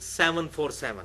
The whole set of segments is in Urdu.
747।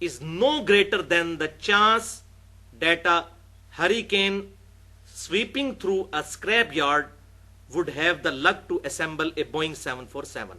is no greater than the chance that a hurricane sweeping through a scrapyard would have the luck to assemble a Boeing 747।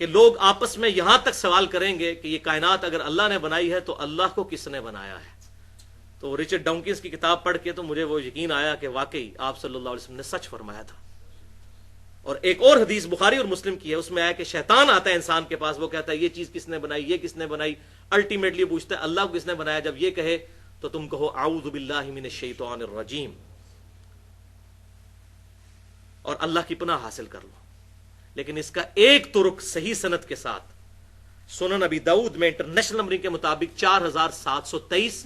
کہ لوگ آپس میں یہاں تک سوال کریں گے کہ یہ کائنات اگر اللہ نے بنائی ہے تو اللہ کو کس نے بنایا ہے. تو رچرڈ ڈاؤکنز کی کتاب پڑھ کے تو مجھے وہ یقین آیا کہ واقعی آپ صلی اللہ علیہ وسلم نے سچ فرمایا تھا. اور ایک اور حدیث بخاری اور مسلم کی ہے، اس میں آیا کہ شیطان آتا ہے انسان کے پاس، وہ کہتا ہے یہ چیز کس نے بنائی، یہ کس نے بنائی. الٹیمیٹلی پوچھتا ہے اللہ کو کس نے بنایا. جب یہ کہے تو تم کہو اعوذ باللہ من الشیطان الرجیم اور اللہ کی پناہ حاصل کر لو. لیکن اس کا ایک طرق صحیح سند کے ساتھ سنن ابی داؤد میں انٹرنیشنل نمبرنگ کے مطابق 4723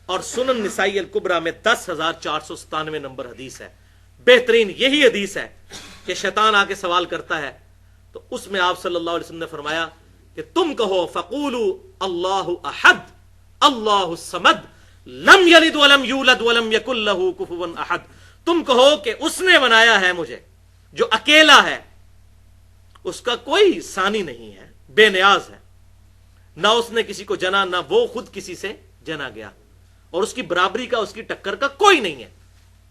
اور سنن نسائی الکبریٰ میں 10497 نمبر حدیث ہے. بہترین یہی حدیث ہے کہ شیطان آ کے سوال کرتا ہے تو اس میں آپ صلی اللہ علیہ وسلم نے فرمایا کہ تم کہو فقولوا اللہ احد اللہ الصمد لم یلد ولم یولد ولم یکن لہ کفوا احد. تم کہو کہ اس نے بنایا ہے مجھے جو اکیلا ہے، اس کا کوئی ثانی نہیں ہے، بے نیاز ہے، نہ اس نے کسی کو جنا نہ وہ خود کسی سے جنا گیا، اور اس کی برابری کا اس کی ٹکر کا کوئی نہیں ہے.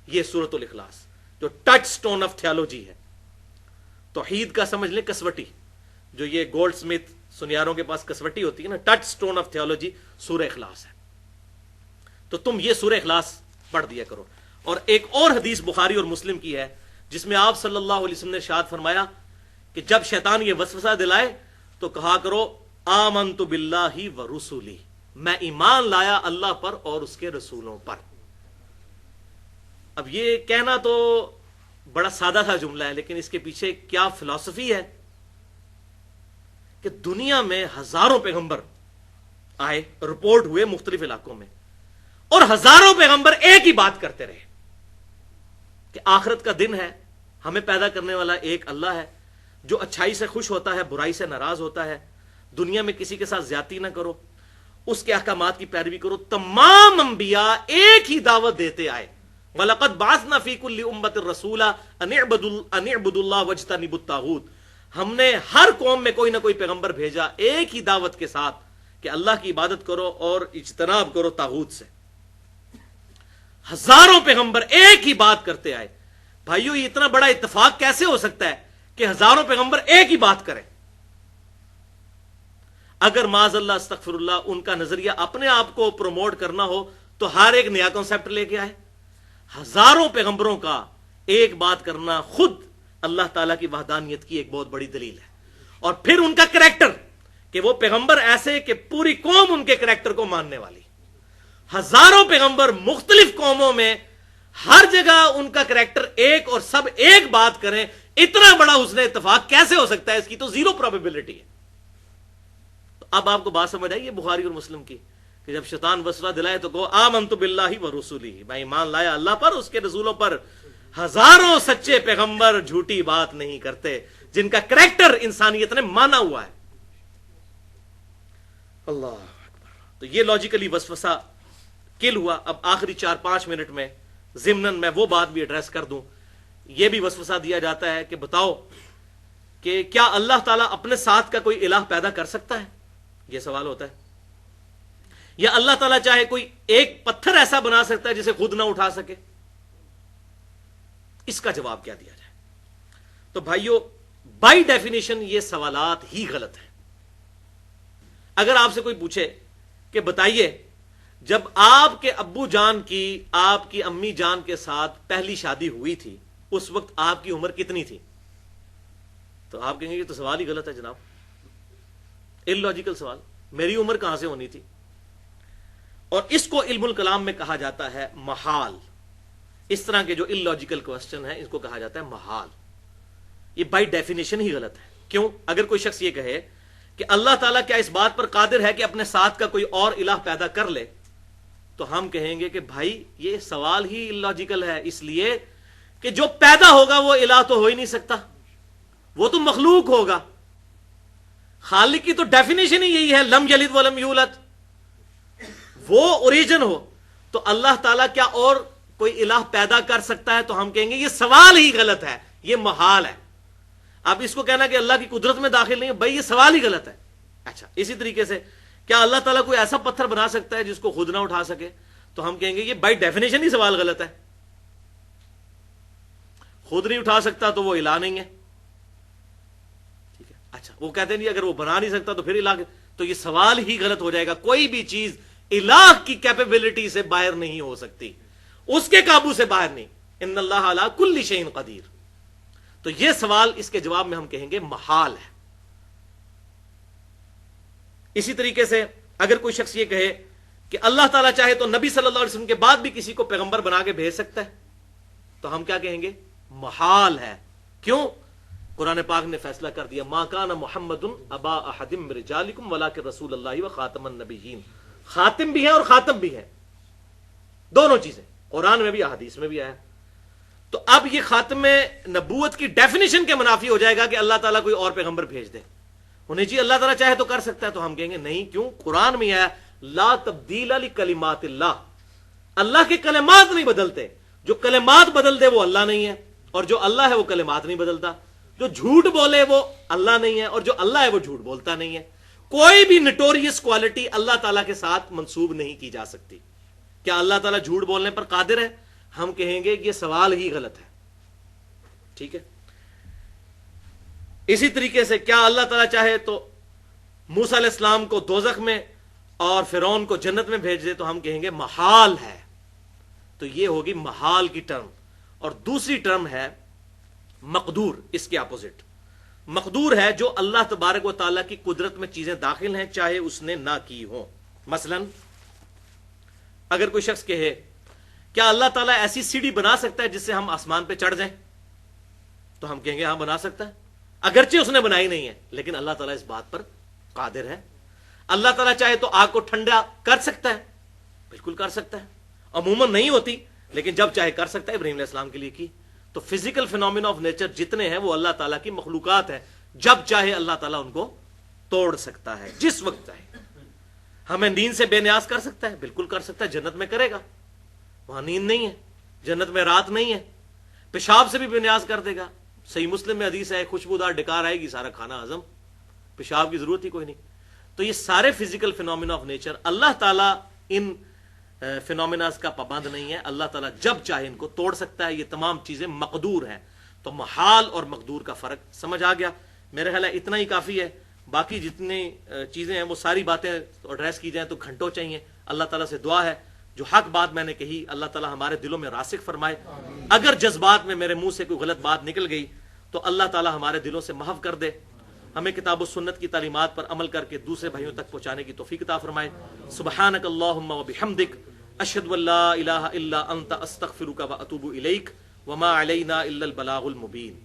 یہ سورۃ الاخلاص جو ٹچ سٹون آف تھیولوجی ہے، توحید کا سمجھ لیں کسوٹی، جو یہ گولڈ سمتھ سنیاروں کے پاس کسوٹی ہوتی ہے نا، ٹچ سٹون آف تھیولوجی سورہ اخلاص ہے. تو تم یہ سورہ اخلاص پڑھ دیا کرو. اور ایک اور حدیث بخاری اور مسلم کی ہے جس میں آپ صلی اللہ علیہ وسلم نے ارشاد فرمایا کہ جب شیطان یہ وسوسہ دلائے تو کہا کرو آمنت باللہ ورسولی، میں ایمان لایا اللہ پر اور اس کے رسولوں پر. اب یہ کہنا تو بڑا سادہ سا جملہ ہے، لیکن اس کے پیچھے کیا فلسفی ہے کہ دنیا میں ہزاروں پیغمبر آئے، رپورٹ ہوئے مختلف علاقوں میں، اور ہزاروں پیغمبر ایک ہی بات کرتے رہے کہ آخرت کا دن ہے، ہمیں پیدا کرنے والا ایک اللہ ہے جو اچھائی سے خوش ہوتا ہے، برائی سے ناراض ہوتا ہے، دنیا میں کسی کے ساتھ زیادتی نہ کرو، اس کے احکامات کی پیروی کرو. تمام انبیاء ایک ہی دعوت دیتے آئے. وَلَقَدْ بَعَثْنَا فِي كُلِّ أُمَّةٍ رَسُولًا أَنِ اعْبُدُوا اللَّهَ وَاجْتَنِبُوا الطَّاغُوتَ. ہم نے ہر قوم میں کوئی نہ کوئی پیغمبر بھیجا ایک ہی دعوت کے ساتھ کہ اللہ کی عبادت کرو اور اجتناب کرو طاغوت سے. ہزاروں پیغمبر ایک ہی بات کرتے آئے. بھائیو یہ اتنا بڑا اتفاق کیسے ہو سکتا ہے کہ ہزاروں پیغمبر ایک ہی بات کریں؟ اگر معاذ اللہ استغفر اللہ ان کا نظریہ اپنے آپ کو پروموٹ کرنا ہو تو ہر ایک نیا کنسپٹ لے کے آئے. ہزاروں پیغمبروں کا ایک بات کرنا خود اللہ تعالیٰ کی وحدانیت کی ایک بہت بڑی دلیل ہے. اور پھر ان کا کریکٹر کہ وہ پیغمبر ایسے کہ پوری قوم ان کے کریکٹر کو ماننے والی. ہزاروں پیغمبر مختلف قوموں میں ہر جگہ ان کا کریکٹر ایک اور سب ایک بات کریں. اتنا بڑا حسن اتفاق کیسے ہو سکتا ہے؟ اس کی تو زیرو پروبیبلٹی ہے. تو اب آپ کو بات سمجھ آئی ہے بخاری اور مسلم کی کہ جب شیطان وسوسہ دلائے تو کہو آمنت باللہ ورسولہ، میں ایمان لایا اللہ پر اس کے رسولوں پر. ہزاروں سچے پیغمبر جھوٹی بات نہیں کرتے جن کا کریکٹر انسانیت نے مانا ہوا ہے. اللہ اکبر. تو یہ لاجیکلی وسوسہ کل ہوا. اب آخری 4-5 منٹ میں ضمناً میں وہ بات بھی ایڈریس کر دوں. یہ بھی وسوسہ دیا جاتا ہے کہ بتاؤ کہ کیا اللہ تعالیٰ اپنے ساتھ کا کوئی الہ پیدا کر سکتا ہے؟ یہ سوال ہوتا ہے. یا اللہ تعالیٰ چاہے کوئی ایک پتھر ایسا بنا سکتا ہے جسے خود نہ اٹھا سکے؟ اس کا جواب کیا دیا جائے؟ تو بھائیو بائی ڈیفینیشن یہ سوالات ہی غلط ہیں. اگر آپ سے کوئی پوچھے کہ بتائیے جب آپ کے ابو جان کی آپ کی امی جان کے ساتھ پہلی شادی ہوئی تھی اس وقت آپ کی عمر کتنی تھی؟ تو آپ کہیں گے یہ تو سوال ہی غلط ہے جناب، اللاجیکل سوال، میری عمر کہاں سے ہونی تھی؟ اور اس کو علم الکلام میں کہا جاتا ہے محال. اس طرح کے جو اللاجیکل کوسچن ہیں اس کو کہا جاتا ہے محال. یہ بائی ڈیفینیشن ہی غلط ہے. کیوں؟ اگر کوئی شخص یہ کہے کہ اللہ تعالیٰ کیا اس بات پر قادر ہے کہ اپنے ساتھ کا کوئی اور الہ پیدا کر لے، تو ہم کہیں گے کہ بھائی یہ سوال ہی اللاجیکل ہے، اس لیے کہ جو پیدا ہوگا وہ الہ تو ہو ہی نہیں سکتا، وہ تو مخلوق ہوگا. خالق کی تو ڈیفینیشن ہی یہی ہے لم یلد ولم یولد، وہ اوریجن ہو. تو اللہ تعالیٰ کیا اور کوئی الہ پیدا کر سکتا ہے؟ تو ہم کہیں گے یہ سوال ہی غلط ہے، یہ محال ہے. اب اس کو کہنا کہ اللہ کی قدرت میں داخل نہیں ہے، بھائی یہ سوال ہی غلط ہے. اچھا اسی طریقے سے کیا اللہ تعالیٰ کوئی ایسا پتھر بنا سکتا ہے جس کو خود نہ اٹھا سکے؟ تو ہم کہیں گے یہ بائی ڈیفینیشن ہی سوال غلط ہے. خود نہیں اٹھا سکتا تو وہ الہ نہیں ہے. ٹھیک ہے. اچھا وہ کہتے ہیں نہیں اگر وہ بنا نہیں سکتا تو پھر الہ، تو یہ سوال ہی غلط ہو جائے گا. کوئی بھی چیز الہ کی کیپیبلٹی سے باہر نہیں ہو سکتی، اس کے قابو سے باہر نہیں. ان اللہ علی کل شیء قدیر. تو یہ سوال اس کے جواب میں ہم کہیں گے محال ہے. اسی طریقے سے اگر کوئی شخص یہ کہے کہ اللہ تعالیٰ چاہے تو نبی صلی اللہ علیہ وسلم کے بعد بھی کسی کو پیغمبر بنا کے بھیج سکتا ہے، تو ہم کیا کہیں گے؟ محال ہے. کیوں؟ قرآن پاک نے فیصلہ کر دیا ما کان محمد ابا احد من رجالکم ولکن رسول اللہ وخاتم النبیین. خاتم بھی ہے اور خاتم بھی ہے، دونوں چیزیں قرآن میں بھی احادیث میں بھی آیا. تو اب یہ خاتم نبوت کی ڈیفینیشن کے منافی ہو جائے گا کہ اللہ تعالیٰ کوئی اور پیغمبر بھیج دے. انہیں جی اللہ تعالیٰ چاہے تو کر سکتا ہے، تو ہم کہیں گے نہیں. کیوں؟ قرآن میں آیا لا تبدیل لکلمات اللہ. اللہ کے کلمات نہیں بدلتے، جو کلمات بدل دے وہ اللہ نہیں ہے، اور جو اللہ ہے وہ کلمات نہیں بدلتا. جو جھوٹ بولے وہ اللہ نہیں ہے، اور جو اللہ ہے وہ جھوٹ بولتا نہیں ہے. کوئی بھی نٹوریس کوالٹی اللہ تعالیٰ کے ساتھ منسوب نہیں کی جا سکتی. کیا اللہ تعالیٰ جھوٹ بولنے پر قادر ہے؟ ہم کہیں گے کہ یہ سوال ہی غلط ہے. ٹھیک ہے. اسی طریقے سے کیا اللہ تعالیٰ چاہے تو موسیٰ علیہ السلام کو دوزخ میں اور فرعون کو جنت میں بھیج دے؟ تو ہم کہیں گے محال ہے. تو یہ ہوگی محال کی ٹرم. اور دوسری ٹرم ہے مقدور، اس کے اپوزٹ. مقدور ہے جو اللہ تبارک و تعالیٰ کی قدرت میں چیزیں داخل ہیں چاہے اس نے نہ کی ہوں. مثلا اگر کوئی شخص کہے کیا اللہ تعالیٰ ایسی سیڑھی بنا سکتا ہے جس سے ہم آسمان پہ چڑھ جائیں؟ تو ہم کہیں گے ہاں بنا سکتا ہے، اگرچہ اس نے بنائی نہیں ہے، لیکن اللہ تعالیٰ اس بات پر قادر ہے. اللہ تعالیٰ چاہے تو آگ کو ٹھنڈا کر سکتا ہے، بالکل کر سکتا ہے. عموماً نہیں ہوتی، لیکن جب چاہے کر سکتا ہے. ابراہیم علیہ السلام کے لیے کی. تو فزیکل فینومینا آف نیچر جتنے ہیں وہ اللہ تعالیٰ کی مخلوقات ہیں، جب چاہے اللہ تعالیٰ ان کو توڑ سکتا ہے جس وقت چاہے. ہمیں نیند سے بے نیاز کر سکتا ہے، بالکل کر سکتا ہے. جنت میں کرے گا، وہاں نیند نہیں ہے، جنت میں رات نہیں ہے. پیشاب سے بھی بے نیاز کر دے گا. صحیح مسلم میں حدیث ہے خوشبودار ڈکار آئے گی، سارا کھانا ہضم، پیشاب کی ضرورت ہی کوئی نہیں. تو یہ سارے فزیکل فینومینا آف نیچر اللہ تعالیٰ ان فینومیناز کا پابند نہیں ہے. اللہ تعالیٰ جب چاہے ان کو توڑ سکتا ہے. یہ تمام چیزیں مقدور ہیں. تو محال اور مقدور کا فرق سمجھ آ گیا. میرے خیال ہے اتنا ہی کافی ہے. باقی جتنی چیزیں ہیں وہ ساری باتیں ایڈریس کی جائیں تو گھنٹوں چاہیے. اللہ تعالیٰ سے دعا ہے جو حق بات میں نے کہی اللہ تعالیٰ ہمارے دلوں میں راسخ فرمائے. اگر جذبات میں میرے منہ سے کوئی غلط بات نکل گئی تو اللہ تعالیٰ ہمارے دلوں سے محو کر دے. ہمیں کتاب و سنت کی تعلیمات پر عمل کر کے دوسرے بھائیوں تک پہنچانے کی توفیق عطا فرمائے. سبحانک اللہم و بحمدک اشہد ان لا الہ الا انت استغفرک و اتوب الیک وما علینا الا البلاغ المبین.